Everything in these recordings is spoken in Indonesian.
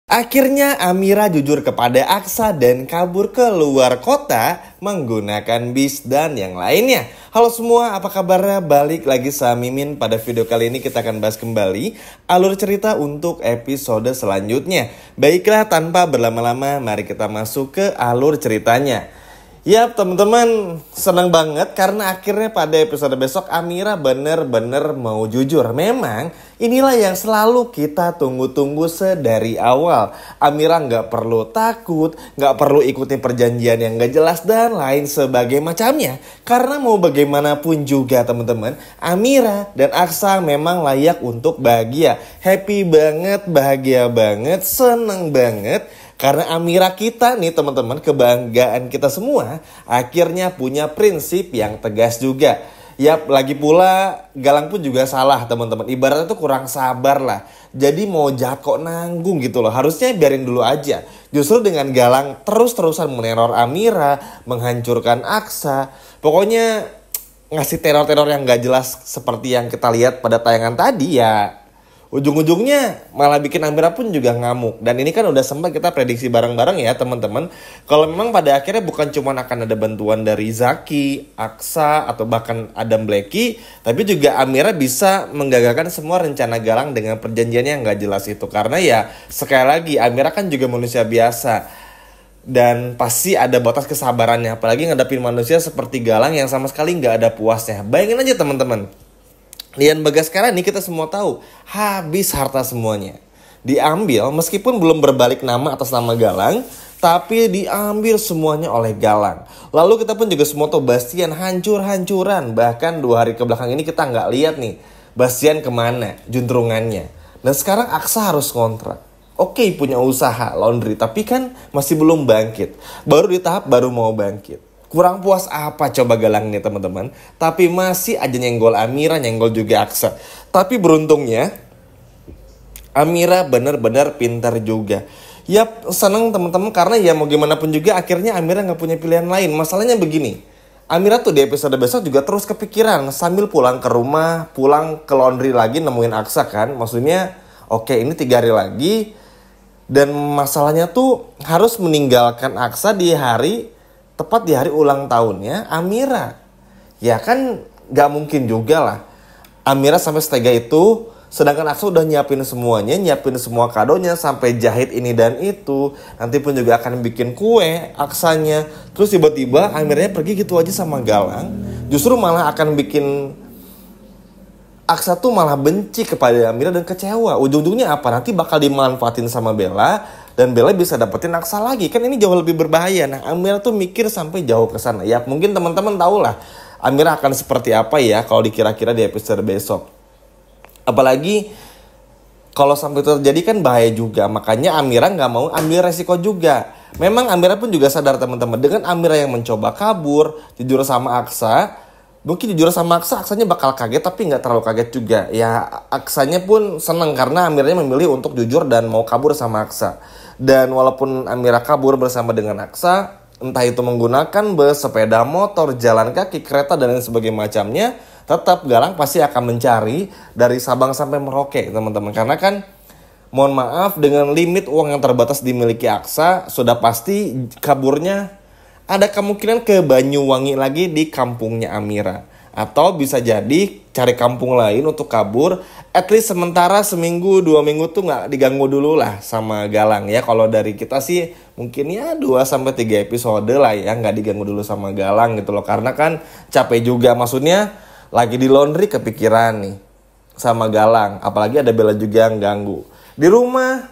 Akhirnya Amira jujur kepada Aksa dan kabur ke luar kota menggunakan bis dan yang lainnya. Halo semua, apa kabarnya? Balik lagi sama Mimin. Pada video kali ini kita akan bahas kembali alur cerita untuk episode selanjutnya. Baiklah, tanpa berlama-lama mari kita masuk ke alur ceritanya. Yap teman-teman, senang banget karena akhirnya pada episode besok Amira bener-bener mau jujur. Memang inilah yang selalu kita tunggu-tunggu sedari awal. Amira nggak perlu takut, nggak perlu ikuti perjanjian yang nggak jelas dan lain sebagai macamnya. Karena mau bagaimanapun juga teman-teman, Amira dan Aksa memang layak untuk bahagia. Happy banget, bahagia banget, seneng banget. Karena Amira kita nih teman-teman, kebanggaan kita semua, akhirnya punya prinsip yang tegas juga. Yap, lagi pula Galang pun juga salah teman-teman. Ibaratnya tuh kurang sabar lah. Jadi mau jahat kok nanggung gitu loh. Harusnya biarin dulu aja. Justru dengan Galang terus-terusan meneror Amira, menghancurkan Aksa. Pokoknya ngasih teror-teror yang gak jelas seperti yang kita lihat pada tayangan tadi ya. Ujung-ujungnya malah bikin Amira pun juga ngamuk. Dan ini kan udah sempat kita prediksi bareng-bareng ya teman-teman. Kalau memang pada akhirnya bukan cuma akan ada bantuan dari Zaki, Aksa, atau bahkan Adam Blacky, tapi juga Amira bisa menggagalkan semua rencana Galang dengan perjanjiannya yang gak jelas itu. Karena ya sekali lagi Amira kan juga manusia biasa. Dan pasti ada batas kesabarannya. Apalagi ngadapin manusia seperti Galang yang sama sekali gak ada puasnya. Bayangin aja teman-teman. Lian Bagaskara nih kita semua tahu habis harta semuanya. Diambil meskipun belum berbalik nama atas nama Galang, tapi diambil semuanya oleh Galang. Lalu kita pun juga semua tahu Bastian hancur-hancuran. Bahkan 2 hari kebelakang ini kita nggak lihat nih Bastian kemana juntrungannya. Dan sekarang Aksa harus kontrak. Oke, punya usaha laundry tapi kan masih belum bangkit. Baru di tahap baru mau bangkit. Kurang puas apa coba Galang nih teman-teman. Tapi masih aja nyenggol Amira, nyenggol juga Aksa. Tapi beruntungnya Amira benar-benar pintar juga. Yap, seneng teman-teman karena ya mau gimana pun juga akhirnya Amira gak punya pilihan lain. Masalahnya begini, Amira tuh di episode besok juga terus kepikiran sambil pulang ke rumah, pulang ke laundry lagi nemuin Aksa kan. Maksudnya oke, ini 3 hari lagi. Dan masalahnya tuh harus meninggalkan Aksa tepat di hari ulang tahunnya Amira. Ya kan gak mungkin juga lah Amira sampai setega itu. Sedangkan Aksa udah nyiapin semuanya, nyiapin semua kadonya, sampai jahit ini dan itu. Nanti pun juga akan bikin kue Aksanya. Terus tiba-tiba Amiranya pergi gitu aja sama Galang. Justru malah akan bikin Aksa tuh malah benci kepada Amira dan kecewa. Ujung-ujungnya apa? Nanti bakal dimanfaatin sama Bella. Dan Bella bisa dapetin Aksa lagi. Kan ini jauh lebih berbahaya. Nah Amira tuh mikir sampai jauh ke sana. Ya mungkin teman-teman tahu lah Amira akan seperti apa ya kalau dikira-kira di episode besok. Apalagi kalau sampai itu terjadi kan bahaya juga. Makanya Amira gak mau ambil resiko juga. Memang Amira pun juga sadar teman-teman. Dengan Amira yang mencoba kabur, jujur sama Aksa. Mungkin jujur sama Aksa, Aksanya bakal kaget tapi gak terlalu kaget juga. Ya Aksanya pun seneng karena Amiranya memilih untuk jujur dan mau kabur sama Aksa. Dan walaupun Amira kabur bersama dengan Aksa, entah itu menggunakan bus, sepeda motor, jalan kaki, kereta, dan lain sebagainya macamnya, tetap Galang pasti akan mencari dari Sabang sampai Merauke teman-teman. Karena kan mohon maaf dengan limit uang yang terbatas dimiliki Aksa, sudah pasti kaburnya ada kemungkinan ke Banyuwangi lagi di kampungnya Amira. Atau bisa jadi cari kampung lain untuk kabur. At least sementara seminggu 2 minggu tuh gak diganggu dulu lah sama Galang ya. Kalau dari kita sih mungkin ya 2-3 episode lah ya. Gak diganggu dulu sama Galang gitu loh. Karena kan capek juga. Maksudnya lagi di laundry kepikiran nih sama Galang. Apalagi ada Bella juga yang ganggu. Di rumah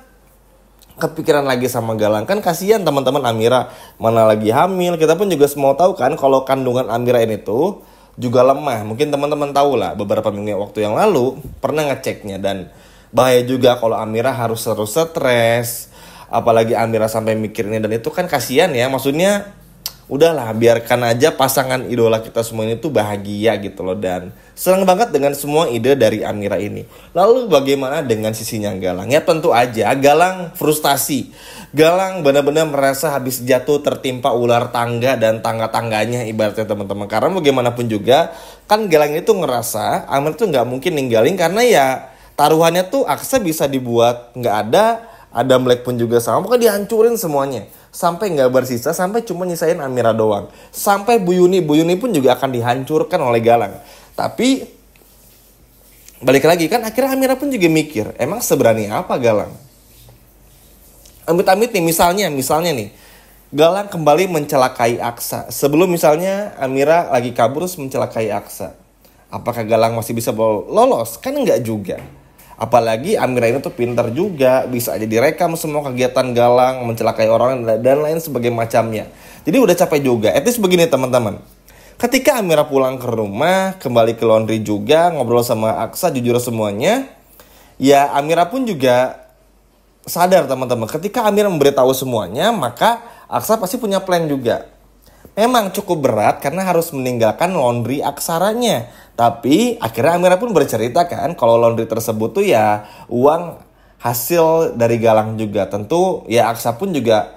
kepikiran lagi sama Galang. Kan kasihan teman-teman Amira. Mana lagi hamil. Kita pun juga semua tahu kan kalau kandungan Amira ini tuh juga lemah. Mungkin teman-teman tahu lah beberapa minggu waktu yang lalu pernah ngeceknya. Dan bahaya juga kalau Amira harus terus stres. Apalagi Amira sampai mikirinnya. Dan itu kan kasihan ya. Maksudnya udahlah biarkan aja pasangan idola kita semua ini tuh bahagia gitu loh. Dan senang banget dengan semua ide dari Amira ini. Lalu bagaimana dengan sisinya Galang? Ya tentu aja Galang frustasi. Galang benar-benar merasa habis jatuh tertimpa ular tangga dan tangga-tangganya ibaratnya teman-teman. Karena bagaimanapun juga kan Galang itu ngerasa Amira tuh gak mungkin ninggalin. Karena ya taruhannya tuh Aksa bisa dibuat gak ada, Adam Black pun juga sama, pokoknya dihancurin semuanya. Sampai nggak bersisa, sampai cuma nyisain Amira doang. Sampai Bu Yuni pun juga akan dihancurkan oleh Galang. Tapi balik lagi kan akhirnya Amira pun juga mikir, emang seberani apa Galang? Amit-amit nih misalnya nih, Galang kembali mencelakai Aksa. Sebelum misalnya Amira lagi kabur terus mencelakai Aksa, apakah Galang masih bisa lolos? Kan enggak juga. Apalagi Amira ini tuh pintar juga, bisa aja direkam semua kegiatan Galang, mencelakai orang dan lain sebagainya macamnya. Jadi udah capek juga. At least begini teman-teman. Ketika Amira pulang ke rumah, kembali ke laundry juga, ngobrol sama Aksa jujur semuanya, ya Amira pun juga sadar teman-teman, ketika Amira memberitahu semuanya, maka Aksa pasti punya plan juga. Memang cukup berat karena harus meninggalkan laundry aksaranya. Tapi akhirnya Amira pun bercerita kan kalau laundry tersebut tuh ya uang hasil dari Galang juga. Tentu ya Aksa pun juga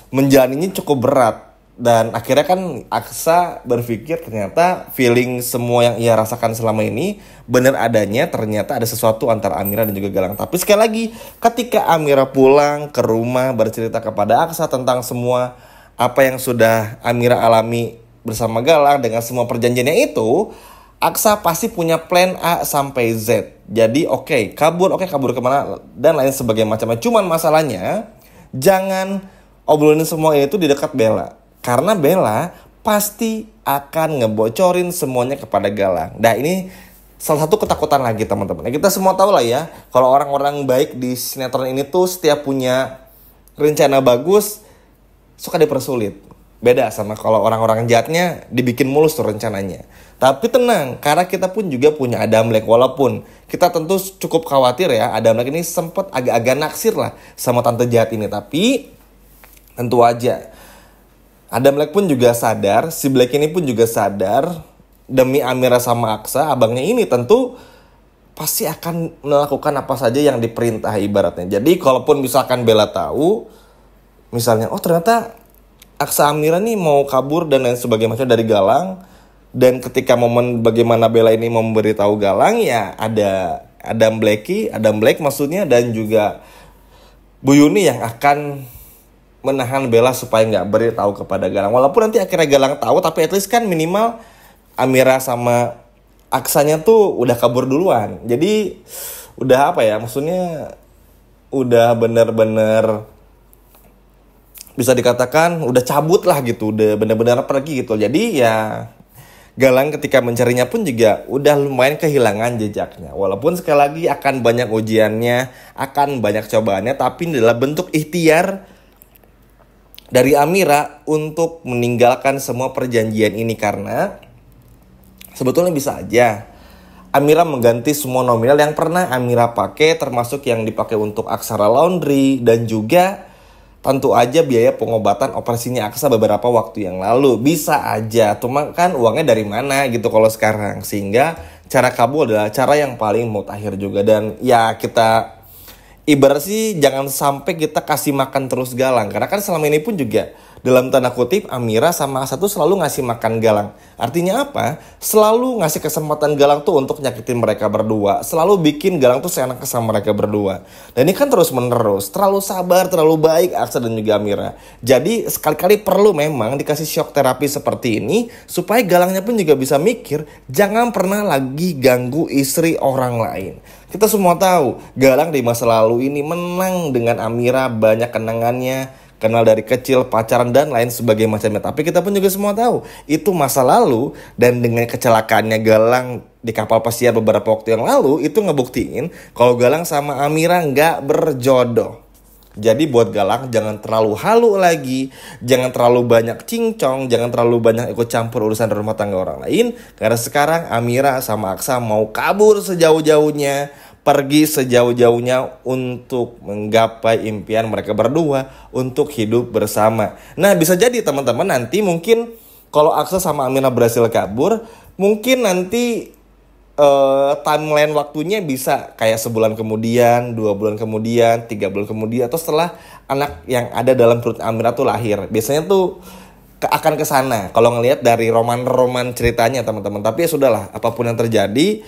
menjalaninya cukup berat. Dan akhirnya kan Aksa berpikir ternyata feeling semua yang ia rasakan selama ini benar adanya, ternyata ada sesuatu antara Amira dan juga Galang. Tapi sekali lagi ketika Amira pulang ke rumah bercerita kepada Aksa tentang semua apa yang sudah Amira alami bersama Galang dengan semua perjanjiannya itu, Aksa pasti punya plan A sampai Z. Jadi kabur kemana dan lain sebagainya macamnya. Cuman masalahnya jangan obrolin semua itu di dekat Bella. Karena Bella pasti akan ngebocorin semuanya kepada Galang. Nah ini salah satu ketakutan lagi teman-teman. Kita semua tahu lah ya, kalau orang-orang baik di sinetron ini tuh setiap punya rencana bagus suka dipersulit. Beda sama kalau orang-orang jahatnya dibikin mulus tuh rencananya. Tapi tenang, karena kita pun juga punya Adam Black. Walaupun kita tentu cukup khawatir ya, Adam Black ini sempet agak-agak naksir lah sama tante jahat ini. Tapi tentu aja Adam Black pun juga sadar, si Black ini pun juga sadar, demi Amira sama Aksa, abangnya ini tentu pasti akan melakukan apa saja yang diperintah ibaratnya. Jadi kalaupun misalkan Bella tahu, misalnya ternyata Aksa Amira nih mau kabur dan lain sebagainya macam dari Galang, dan ketika momen bagaimana Bella ini memberitahu Galang, ya ada Adam Black maksudnya, dan juga Bu Yuni yang akan menahan Bella supaya nggak beritahu kepada Galang. Walaupun nanti akhirnya Galang tahu, tapi at least kan minimal Amira sama Aksanya tuh udah kabur duluan. Jadi udah maksudnya udah bener-bener bisa dikatakan udah cabut lah gitu, udah bener-bener pergi gitu. Jadi ya Galang ketika mencarinya pun juga udah lumayan kehilangan jejaknya. Walaupun sekali lagi akan banyak ujiannya, akan banyak cobaannya, tapi dalam bentuk ikhtiar dari Amira untuk meninggalkan semua perjanjian ini. Karena sebetulnya bisa aja Amira mengganti semua nominal yang pernah Amira pakai, termasuk yang dipakai untuk Aksara Laundry, dan juga tentu aja biaya pengobatan operasinya Aksa beberapa waktu yang lalu. Bisa aja, cuma kan uangnya dari mana gitu kalau sekarang. Sehingga cara kabur adalah cara yang paling mutakhir juga. Dan ya kita ibarat sih jangan sampai kita kasih makan terus Galang. Karena kan selama ini pun juga dalam tanda kutip Amira sama Aksa tuh selalu ngasih makan Galang. Artinya apa? Selalu ngasih kesempatan Galang tuh untuk nyakitin mereka berdua. Selalu bikin Galang tuh seenaknya sama mereka berdua. Dan ini kan terus menerus. Terlalu sabar, terlalu baik Aksa dan juga Amira. Jadi sekali-kali perlu memang dikasih shock terapi seperti ini, supaya Galangnya pun juga bisa mikir, jangan pernah lagi ganggu istri orang lain. Kita semua tahu Galang di masa lalu ini menang dengan Amira, banyak kenangannya, kenal dari kecil, pacaran dan lain sebagainya macamnya. Tapi kita pun juga semua tahu itu masa lalu, dan dengan kecelakaannya Galang di kapal pesiar beberapa waktu yang lalu itu ngebuktiin kalau Galang sama Amira nggak berjodoh. Jadi buat Galang jangan terlalu halu lagi, jangan terlalu banyak cincong, jangan terlalu banyak ikut campur urusan rumah tangga orang lain. Karena sekarang Amira sama Aksa mau kabur sejauh-jauhnya, pergi sejauh-jauhnya untuk menggapai impian mereka berdua untuk hidup bersama. Nah bisa jadi teman-teman nanti mungkin kalau Aksa sama Amira berhasil kabur, mungkin nanti timeline waktunya bisa kayak sebulan kemudian, 2 bulan kemudian, 3 bulan kemudian, atau setelah anak yang ada dalam perut Amira tuh lahir. Biasanya tuh akan ke sana kalau ngelihat dari roman-roman ceritanya teman-teman. Tapi ya sudahlah, apapun yang terjadi,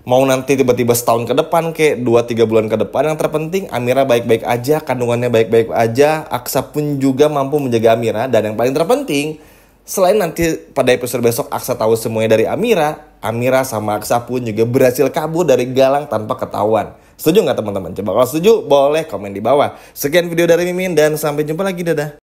Mau nanti tiba-tiba setahun ke depan, kayak 2-3 bulan ke depan, yang terpenting Amira baik-baik aja, kandungannya baik-baik aja, Aksa pun juga mampu menjaga Amira. Dan yang paling terpenting, selain nanti pada episode besok Aksa tahu semuanya dari Amira, Amira sama Aksa pun juga berhasil kabur dari Galang tanpa ketahuan. Setuju nggak teman-teman? Coba kalau setuju, boleh komen di bawah. Sekian video dari Mimin dan sampai jumpa lagi, dadah.